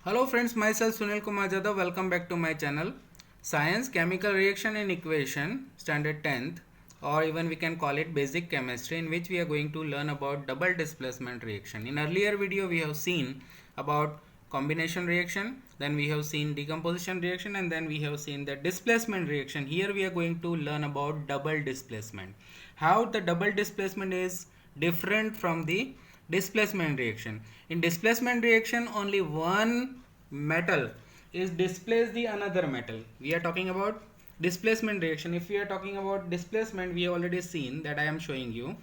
Hello friends, myself Sunil Kumar Jadhav. Welcome back to my channel. Science, Chemical Reaction and Equation, Standard 10th, or even we can call it Basic Chemistry, in which we are going to learn about double displacement reaction. In earlier video we have seen about combination reaction, then we have seen decomposition reaction, and then we have seen the displacement reaction. Here we are going to learn about double displacement. How the double displacement is different from the displacement reaction. In displacement reaction, only one metal is displaced the another metal. We are talking about displacement reaction. If we are talking about displacement, we have already seen that I am showing you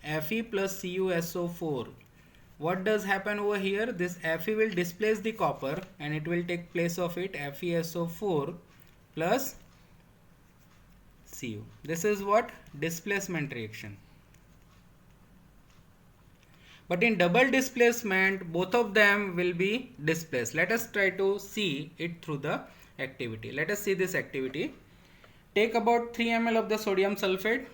Fe plus CuSO4. What does happen over here? This Fe will displace the copper and it will take place of it FeSO4 plus Cu. This is what displacement reaction. But in double displacement, both of them will be displaced. Let us try to see it through the activity. Let us see this activity. Take about 3 ml of the sodium sulfate,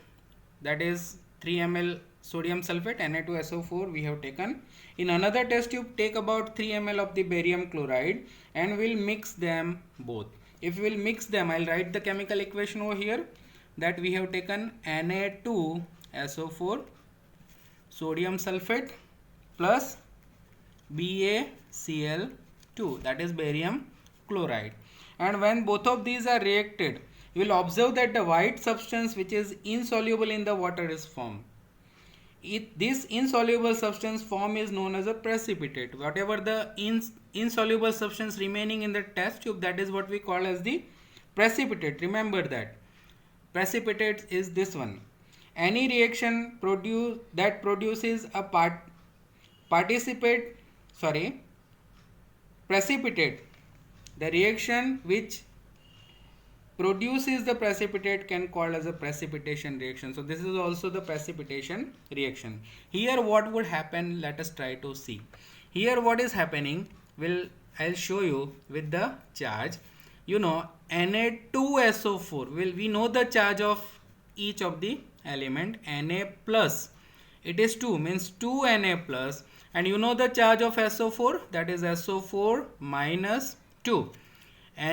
that is 3 ml sodium sulfate, Na2SO4 we have taken. In another test tube, take about 3 ml of the barium chloride and we'll mix them both. If we will mix them, I'll write the chemical equation over here, that we have taken Na2SO4 sodium sulfate plus BaCl2, that is barium chloride. And when both of these are reacted, you will observe that the white substance which is insoluble in the water is formed. This insoluble substance form is known as a precipitate. Whatever the insoluble substance remaining in the test tube, that is what we call as the precipitate. Remember that precipitate is this one. Any reaction that produces a precipitate, the reaction which produces the precipitate can called as a precipitation reaction. So this is also the precipitation reaction. Here what would happen, let us try to see. Here what is happening, I'll show you with the charge. You know, Na2SO4, we know the charge of each of the element. Na plus, it is 2, means 2 Na plus, and you know the charge of SO4, that is SO4 minus 2.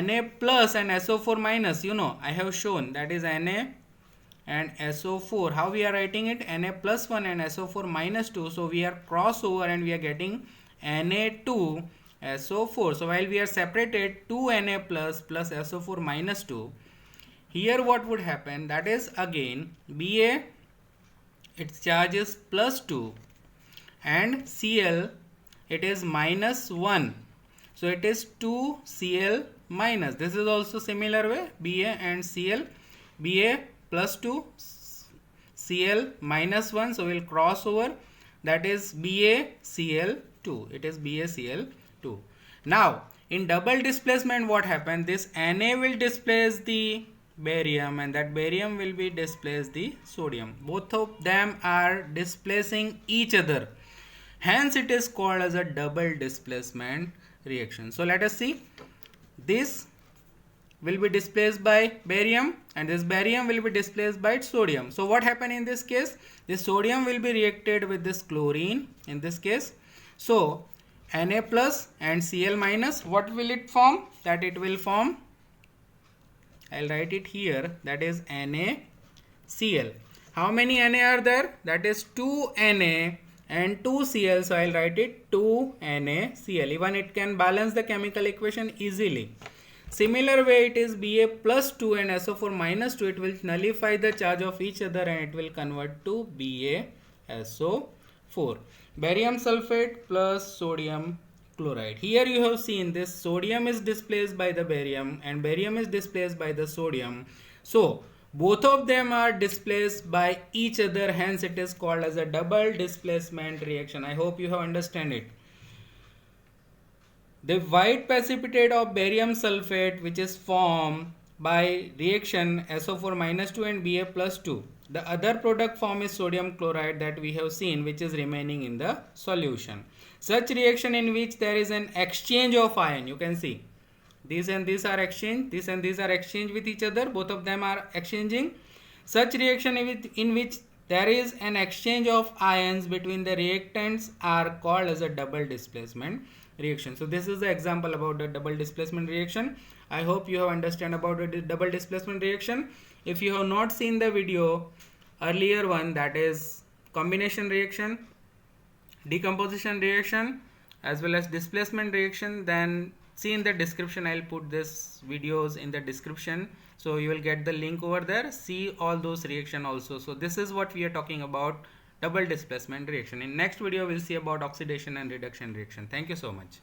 Na plus and SO4 minus, you know, I have shown, that is Na and SO4. How we are writing it? Na plus 1 and SO4 minus 2. So we are crossover and we are getting Na2 SO4. So while we are separated 2 Na plus SO4 minus 2, here what would happen, that is again Ba, its charge is plus 2, and Cl, it is minus 1. So it is 2 Cl minus. This is also similar way, Ba and Cl. Ba plus 2, Cl minus 1. So we'll cross over, that is BaCl2. It is BaCl2. Now in double displacement, what happened? This Na will displace the barium and that barium will be displace the sodium. Both of them are displacing each other. Hence it is called as a double displacement reaction. So let us see. This will be displaced by barium and this barium will be displaced by sodium. So what happened in this case? This sodium will be reacted with this chlorine in this case. So Na plus and Cl minus, what will it form? That it will form, I'll write it here, that is NaCl. How many Na are there? That is 2 Na and 2 Cl. So I'll write it 2 NaCl. Even it can balance the chemical equation easily. Similar way it is Ba plus 2 and SO4 minus 2. It will nullify the charge of each other and it will convert to BaSO4. Barium sulfate plus sodium chloride. Here you have seen this sodium is displaced by the barium and barium is displaced by the sodium. So both of them are displaced by each other, hence it is called as a double displacement reaction. I hope you have understand it. The white precipitate of barium sulfate, which is formed by reaction SO4 minus 2 and Ba plus 2. The other product form is sodium chloride that we have seen, which is remaining in the solution. Such reaction in which there is an exchange of ion, you can see these and these are exchanged, these and these are exchanged with each other, both of them are exchanging. Such reaction in which there is an exchange of ions between the reactants are called as a double displacement reaction. So this is the example about the double displacement reaction. I hope you have understand about the double displacement reaction. If you have not seen the video earlier one, that is combination reaction, decomposition reaction, as well as displacement reaction, then see in the description, I'll put this videos in the description, so you will get the link over there. See all those reaction also. So this is what we are talking about, double displacement reaction. In next video we'll see about oxidation and reduction reaction. Thank you so much.